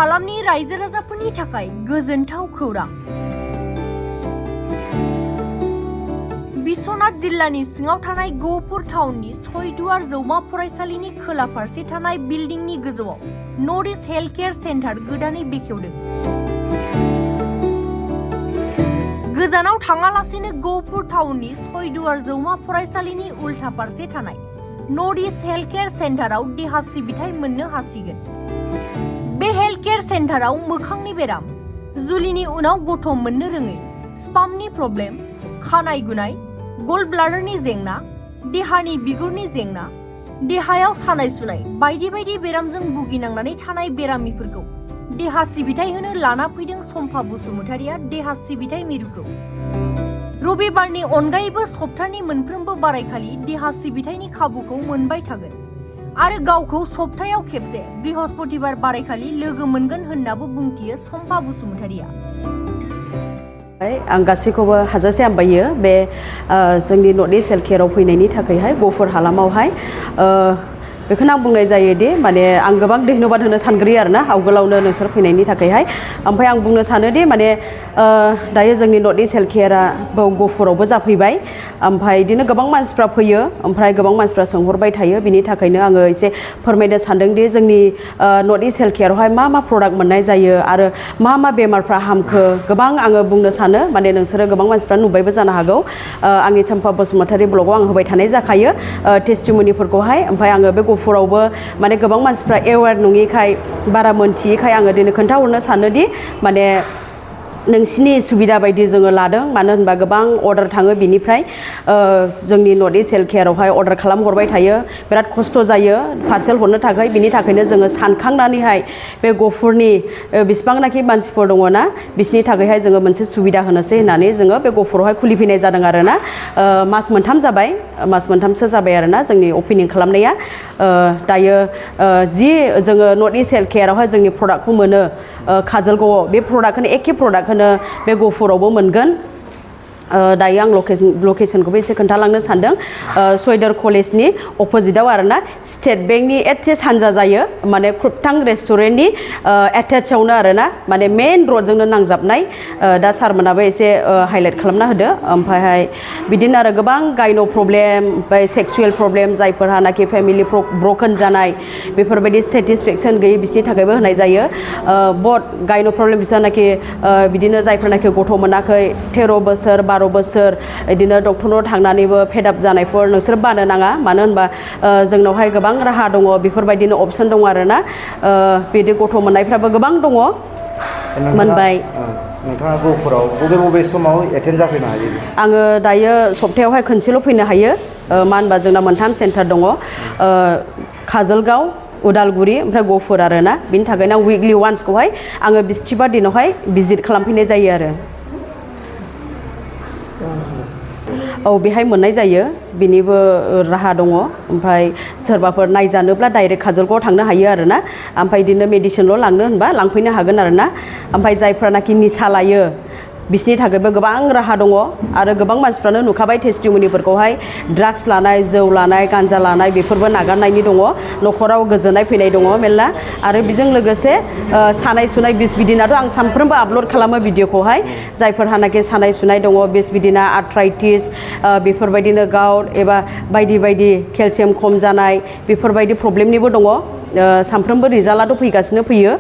हालामनि रायजो राजाफोरनि थाखाय गोजोनथाव खौरां। बिश्वनाथ जिल्लानि सिङाव थानाय गहपुर टाउननि सयदुवार जौमा फरायसालिनि खोला फारसे थानाय बिल्डिंनि गोजौआव north east health care centre गोदानै बेखेवदों। गोजानाव थाङालासेनो गहपुर टाउननि सयदुवार जौमा फरायसालिनि उल्था फारसे थानाय नर्थ इस्ट हेल्थ केयार सेन्टाराव देहा सिबिथाय मोननो हासिगोन। बे हेल्थ केयार सेन्टाराव मोखांनि बेराम, जुलिनि उनाव गथ' मोननो रोङै, स्पामनि प्रब्लेम, खानाय गुनाय, गल ब्लाडारनि जेंना, देहानि बिगुरनि जेंना, देहायाव सानाय सुनाय बायदि बायदि बेरामजों भुगिनांनानै थानाय बेरामिफोरखौ देहा सिबिथाय होनो लाना फैदों सम्फा बसुमतारिया देहा सिबिथाय मिरुखौ। रबिबारनि अनगायैबो सप्तानि मोनफ्रोमबो बारायखालि देहा सिबिथायनि खाबुखौ मोनबाय थागोन आरो गावखौ सप्तायाव खेबसे बृहस्पतिबार बारायखालि लोगो मोनगोन होननाबो बुंथियो सम्फा बसुमतारिया। आं गासैखौबो हाजासे हामबायो बे जोंनि नर्थ इस्ट हेल्थ केयाराव फैनायनि थाखायहाय गहपुर हालामावहाय बेखौनो आं बुंनाय जायोदि माने आं गोबां धन्यबाद होनो सानग्रोयो आरोना आवगोलावनो नोंसोर फैनायनि थाखायहाय। ओमफ्राय आं बुंनो सानोदि माने दायो जोंनि नर्थ इस्ट हेल्थ केयारा गहपुरावबो जाफैबाय। ओमफ्राय बिदिनो गोबां मानसिफ्रा फैयो, ओमफ्राय गोबां मानसिफ्रा सोंहरबाय थायो। बिनि थाखायनो आङो एसे फोरमायनो सानदोंदि जोंनि नर्थ इस्ट हेल्थ केयारावहाय मा मा प्रडाक्ट मोननाय जायो आरो मा मा बेमारफ्रा हामखो गोबां आङो बुंनो सानो। माने नोंसोरो गोबां मानसिफ्रा नुबायबो जानो हागौ। आंनि सम्फा बसुमतारि ब्लगाव आं होबाय थानाय जाखायो टेस्टिमनिफोरखौहाय। ओमफ्राय आङो बे गहपुरावबो माने गोबां मानसिफ्रा एवेयार नङिखाय बारा मोनथियैखाय आङो दिनै खोन्थाहरनो सानोदि माने नोंसिनि सुबिदा बायदि जोङो लादों। मानो होनबा गोबां अर्डार थाङो बिनिफ्राय जोंनि नर्थ इस्ट हेल्थ केयारावहाय अर्डार खालामहरबाय थायो। बिराद खस्थ' जायो पार्सेल हरनो थाखाय। बिनि थाखायनो जोङो सानखांनानैहाय बे गहपुरनि बेसेबांनाखि मानसिफोर दङ ना बिसोरनि थाखायहाय जोङो मोनसे सुबिदा होनोसै होननानै जोङो बे गहपुरावहाय खुलिफैनाय जादों आरोना। मास मोनथामसो जाबाय आरोना जोंनि अपेनिं खालामनाया। दायो जि जोङो नर्थ इस्ट हेल्थ केयारावहाय जोंनि प्रडाक्टखौ मोनो काजलगावआव, बे प्रडाक्टखौनो एखे प्रडाक्टखौनो बे गहपुरावबो मोनगोन। दायो आं लकेसनखौबो एसे खोन्थालांनो सानदों। सयदर कलेजनि अपोजिटआव आरोना स्टेट बेंकनि एसे सानजा जायो, माने खुबथां रेस्टुरेन्टनि एटेचआवनो आरोना, माने मेन रडजोंनो नांजाबनाय। दा सारमोनाबो एसे हाइलाइट खालामना होदो। ओमफ्रायहाय बिदिनो आरो गोबां गायन' प्रब्लेम, ओमफ्राय सेक्सुवेल प्रब्लेम, जायफोरहानाखि फेमिलि ब्रकेन जानाय बेफोरबायदि सेटिसफेक्सन गैयै बिसोरनि थाखायबो होनाय जायो। बट गायन' प्रब्लेम बिसोरनाखि बिदिनो जायफोरनाखि गथ' मोनाखै 13 बोसोर 12 बोसोर बिदिनो डक्टरनाव थांनानैबो फेडाप जानायफोर नोंसोर बानो नाङा। मानो होनबा जोंनावहाय गोबां राहा दङ, बेफोरबायदिनो अपसन दङ आरोना। बिदि गथ' मोननायफ्राबो गोबां दङ मोनबाय। नोंथाङा गहपुराव बबे समाव एटेन्ड जाफैनो हायो? आङो दायो सप्तायावहाय खनसेल' फैनो हायो। मानो होनबा जोंना मोनथाम सेन्टार दङ, काजलगाव, उदालगुरि ओमफ्राय गहपुर आरोना। बिनि थाखायनो आं उइकलि वान्सखौहाय आङो बिस्थिबार दिनावहाय भिजिट खालामफैनाय जायो आरो। औ बेहाय मोननाय जायो, बिनिबो राहा दङ। ओमफ्राय सोरबाफोर नायजानोब्ला डाइरेक्ट काजलगावआव थांनो हायो आरोना। ओमफ्राय बिदिनो मेडिसिनल' लांनो होनबा लांफैनो हागोन आरोना। ओमफ्राय जायफ्रानाखि निसा लायो बिसोरनि थाखायबो गोबां राहा दङ। आरो गोबां मानसिफ्रानो नुखाबाय टेस्टिमनिफोरखौहाय, ड्राग्स लानाय, जौ लानाय, गान्जा लानाय बेफोरबो नागारनायनि दङ, न'खराव गोजोननाय फैनाय दङ मेरला। आरो बेजों लोगोसे सानाय सुनाय बिस बिदिनाथ' आं सानफ्रोमबो आपल'ड खालामो भिडिअखौहाय। जायफोरहानाखि सानाय सुनाय दङ, बिस बिदिना, आर्थराइटिस, बेफोरबायदिनो गाउट एबा बायदि बायदि केलसियाम खम जानाय बेफोरबायदि प्रब्लेमनिबो दङ। सानफ्रोमबो रिजाल्टआथ' फैयो,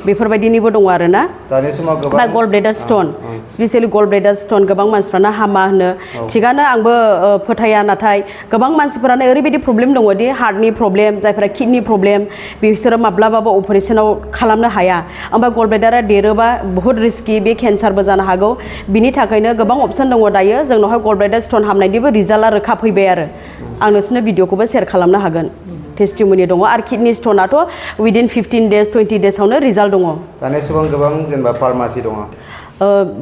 बेफोरबायदिनिबो दङ आरोना। दानि समाव गोबां गल ब्लेडार स्टन, स्पेसियेलि गल ब्लेडार स्टन गोबां मानसिफ्रानो हामा होनो। थिगानो, आंबो फोथाया, नाथाय गोबां मानसिफोरानो ओरैबायदि प्रब्लेम दङदि हार्टनि प्रब्लेम, जायफोरा किडनि प्रब्लेम बिसोरो माब्लाबाबो अपारेशनाव खालामनो हाया। ओमफ्राय गल ब्लेडारा देरोबा बुहुत रिस्कि, बे केन्सारबो जानो हागौ। बिनि थाखायनो गोबां अपसन दङ दायो जोंनावहाय गल ब्लेडार स्टन हामनायनिबो रिजाल्टआ रोखा फैबाय आरो। आं नोंसोरनो भिडिअखौबो शेयार खालामनो हागोन। टेस्टिमनि दङ। आरो किडनि स्टनाथ' उइदिन 15 days 20 daysआवनो रिजाल्ट दङ। दानि समाव गोबां जेनेबा फार्मासि दङ।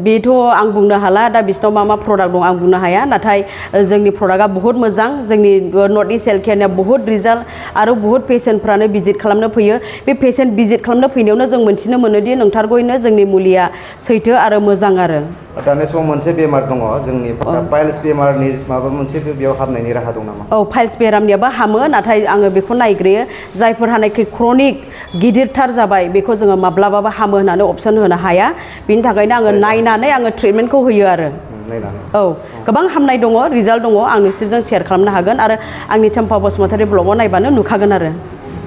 बेथ' आं बुंनो हाला, दा बिसिनाव मा मा प्रडाक्ट दं आं बुंनो हाया। नाथाय जोंनि प्रडाक्टआ बुहुत मोजां, जोंनि नर्थ इस्ट हेल्थ केयारनिया बुहुत रिजाल्ट आरो बुहुत पेसेन्टफ्रानो भिजिट खालामनो फैयो। बे पेसेन्ट भिजिट खालामनो फैनायावनो जों मोनथिनो मोनोदि नोंथारगौयैनो जोंनि मुलिया सैथो आरो मोजां आरो। दानि समाव मोनसे बेमार दङ जोंनि पाइल्स बेमारनि माबा मोनसे बेयाव हामनायनि राहा दं नामा? औ पाइल्स बेरामनियाबो हामो नाथाय आङो बेखौ नायग्रोयो जायफोरहानाखि क्रनिक गिदिरथार जाबाय बेखौ जोङो माब्लाबाबो हामो होननानै अपसन होनो हाया बिनि थाखायनो आङो नायनानै आङो ट्रिटमेन्टखौ होयो आरो औ गोबां हामनाय दङ रिजाल्ट दङ आं नोंसोरजों शेयार खालामनो हागोन आरो आंनि चम्पा बसुमतारी ब्लगाव नायबानो नुखागोन आरो